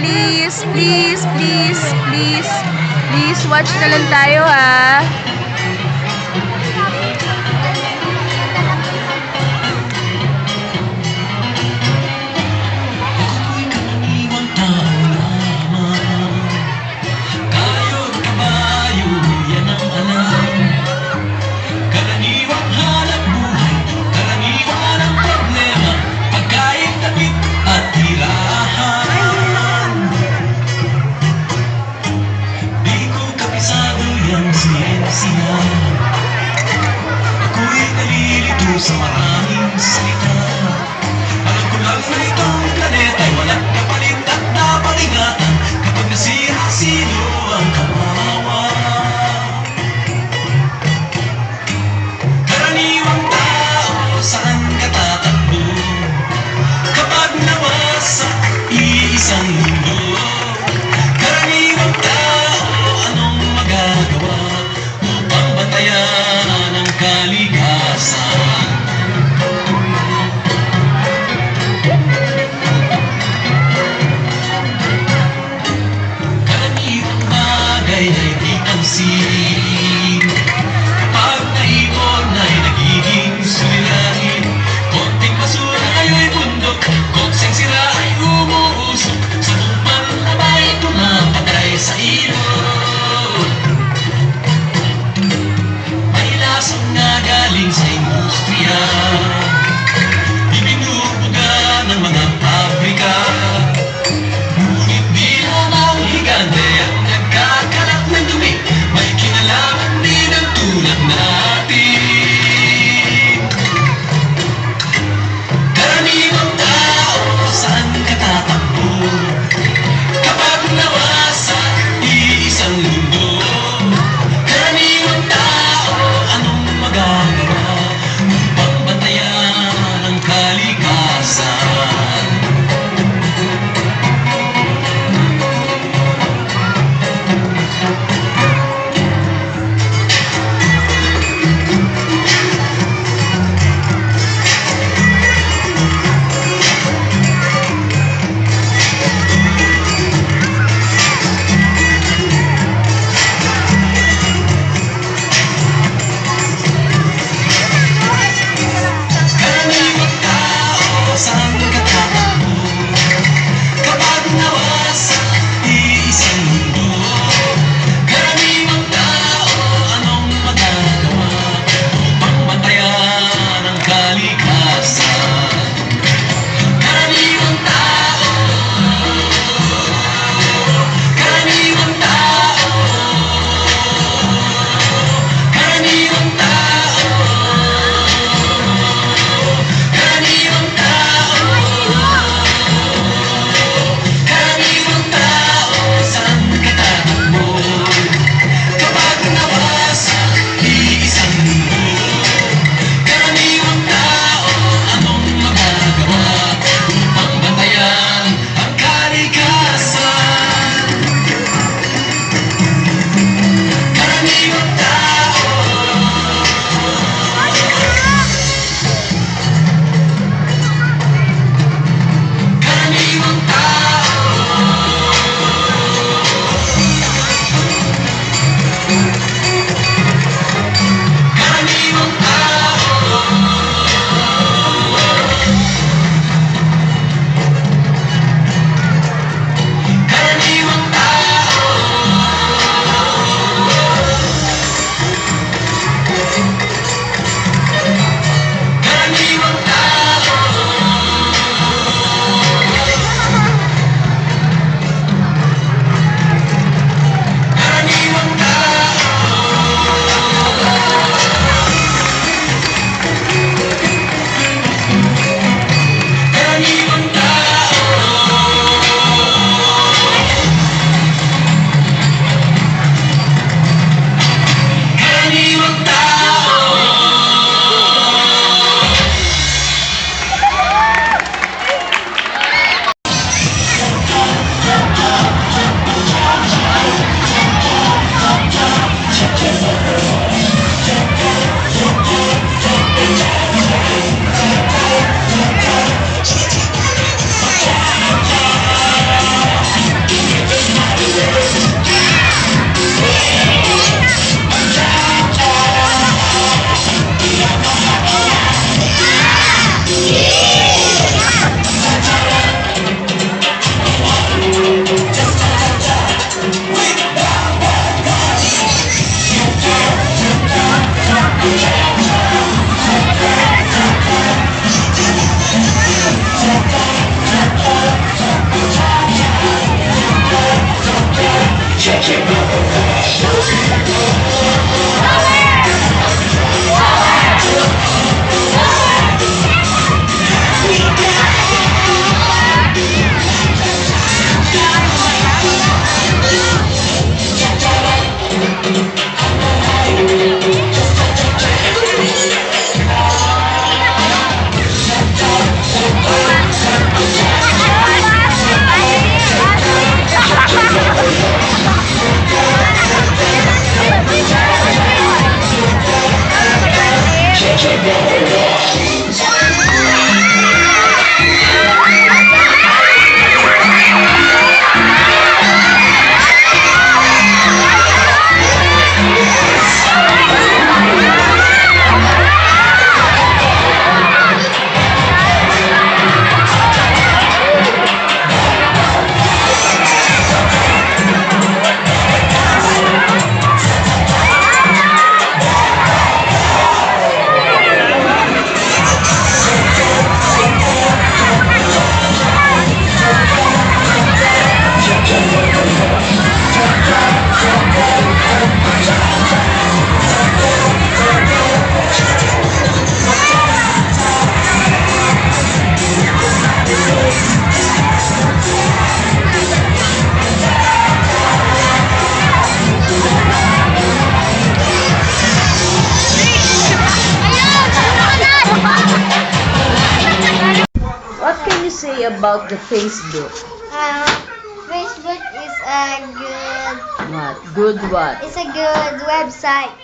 please, please, please, please. Please, watch na lang tayo, ha. Di ko kabisado yung siyensiya. say about the Facebook? Facebook is a good. What? Good what? It's a good website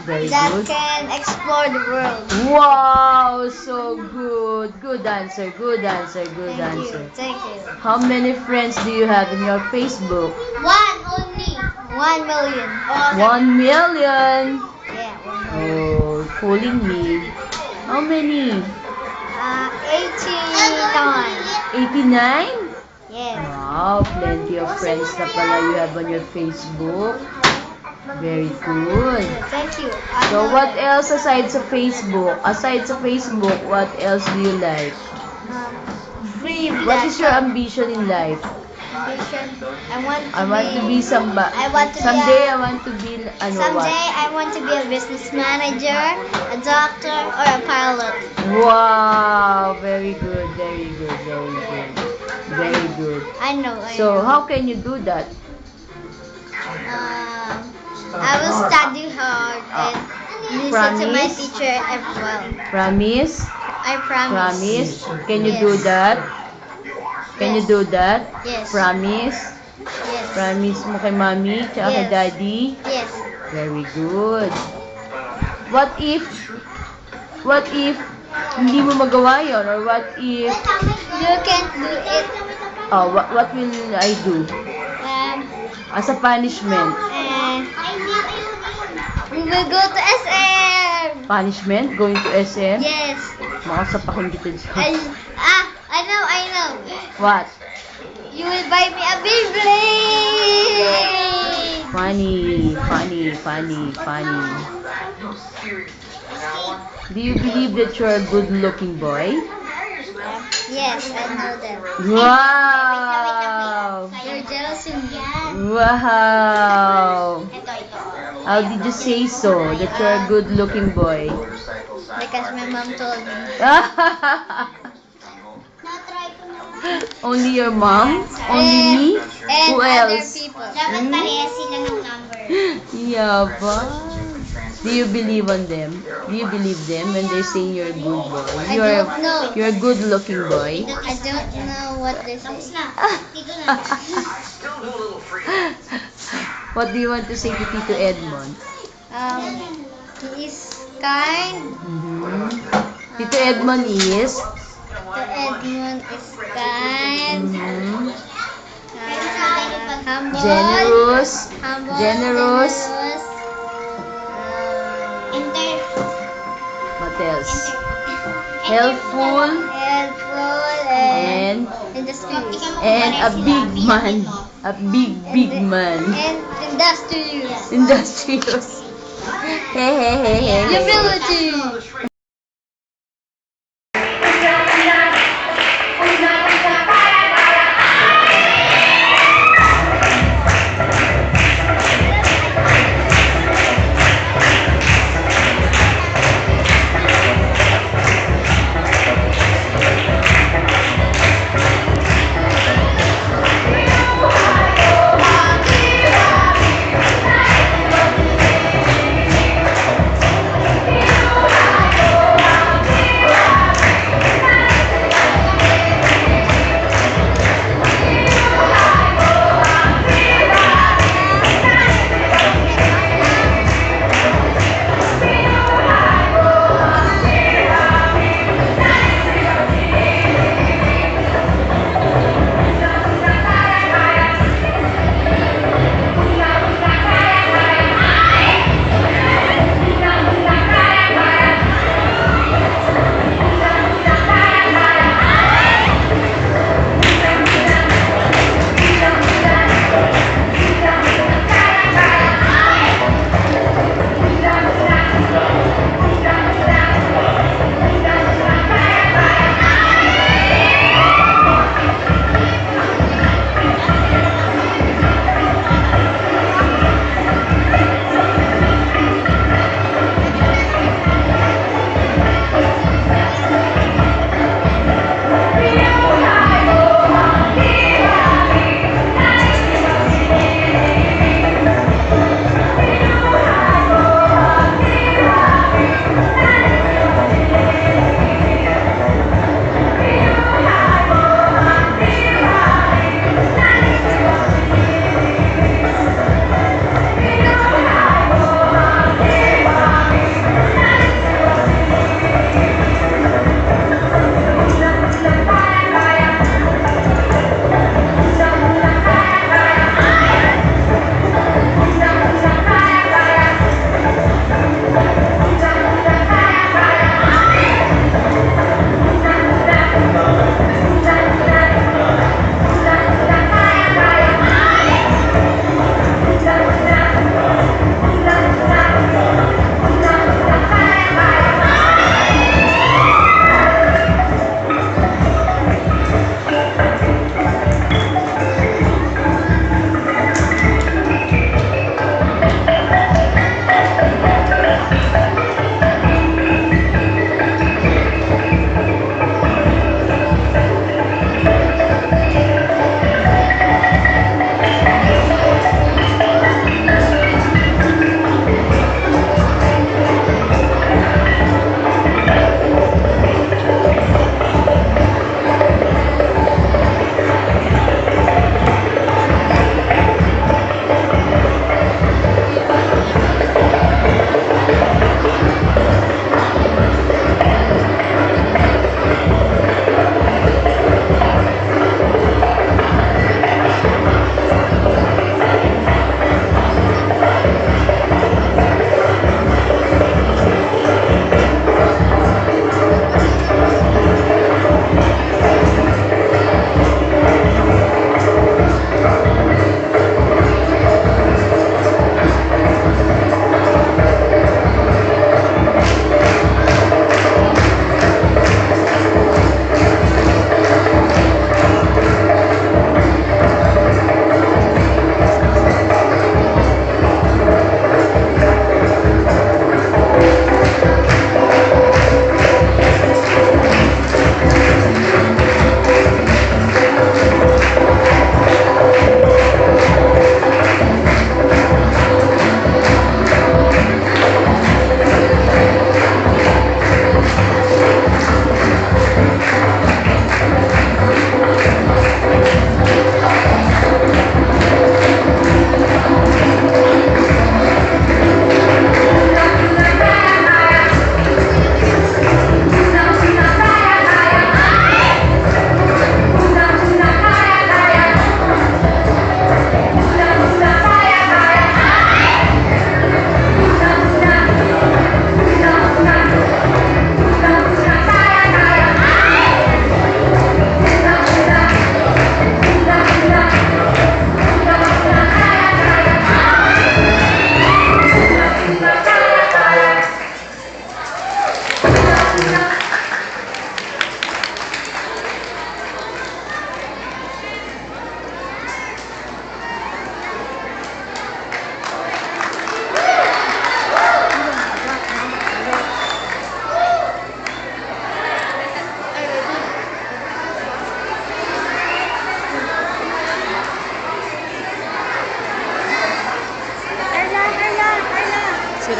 Very that good. can explore the world. Wow, so good. Good answer, good answer, good Thank answer. you. Thank you. How many friends do you have in your Facebook? One only. 1 million. 1 million. Yeah, 1 million. Oh, fooling me. How many? 89. 89? Yeah. Wow, plenty of friends na pala you have on your Facebook. Very good. Thank you. So what else aside sa Facebook? Aside sa Facebook, what else do you like? Free. What is your ambition in life? ambition? I want to be somebody. I want to be Someday a- I want to be ano Someday what? I want to be a business manager, a doctor, or a pilot. Wow, very good, very good, very good. Very good. I know. So how can you do that? I will study hard and listen to my Promise? teacher as well. Promise? I promise. Promise? Can you do Yes. that? Can you Yes. do that? Yes. Promise? Yes. Promise mo kay mommy tsaka kay Yes. daddy? Yes. Very good. What if hindi mo magawa yon, or what if You can't do it. what will I do as a punishment? We will go to SM. Punishment? Going to SM? Yes. Makasapakin kita dyan. I know. What? You will buy me a Beyblade. Funny. Do you believe that you're a good-looking boy? Yes, I know that. Wow! You're jealous of me. Wow! How did you say so, that you're a good-looking boy? Because my mom told me. Only your mom? Only me? And Who other else? people. Hmm? sila ng number. Yaba. Do you believe on them? Do you believe them when they say you're a good boy? I don't know. You're a good-looking boy. I don't know what they say. What do you want to say to Tito Edmond? He is kind. Tito Edmond is? The Edmund is kind. Humble. Generous. Humble. Generous. What else? Helpful. Helpful And industrious. a big man. A big man. And industrious. Industrious. Hehehehe. Humility.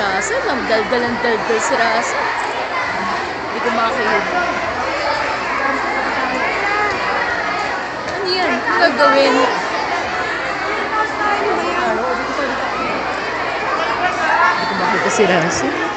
Russell. Daldal si Russell. Hindi ko makakayod. Ano yan? Ano gagawin? Hindi ko makakita si Russell.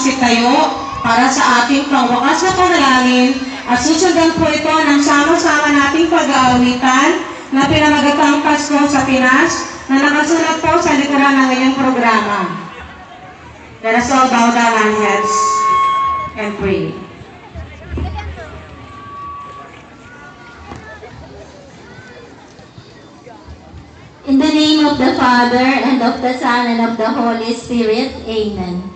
magsitayo para sa ating pangwakas na panalangin at susundan po ito ng sama-sama nating pag-aawitan na pinamagatang Pasko sa Pinas na nakasulat po sa likuran ng inyong programa. Let us all bow down our heads and pray. In the name of the Father, and of the Son, and of the Holy Spirit, Amen.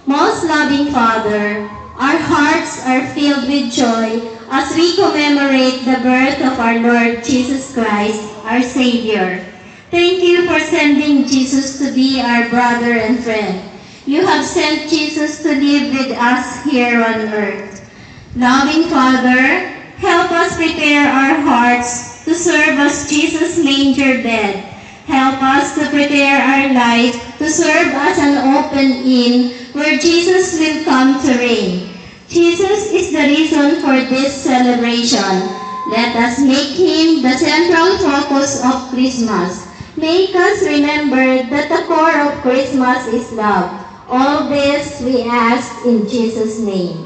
Most loving Father, our hearts are filled with joy as we commemorate the birth of our Lord Jesus Christ, our Savior. Thank you for sending Jesus to be our brother and friend. You have sent Jesus to live with us here on earth. Loving Father, help us prepare our hearts to serve as Jesus' manger bed. Help us to prepare our life to serve as an open inn where Jesus will come to reign. Jesus is the reason for this celebration. Let us make Him the central focus of Christmas. Make us remember that the core of Christmas is love. All this we ask in Jesus' name.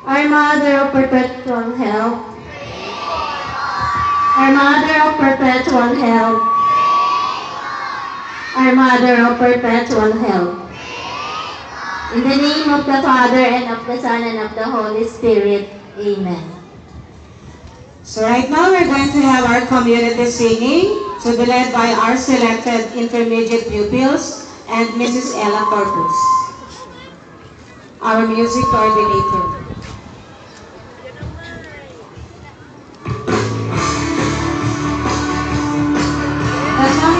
Our Mother of Perpetual Help, our Mother of Perpetual Help, our Mother of Perpetual Help. In the name of the Father, and of the Son, and of the Holy Spirit. Amen. So right now we're going to have our community singing to be led by our selected intermediate pupils and Mrs. Ella Corpus, our music coordinator. That's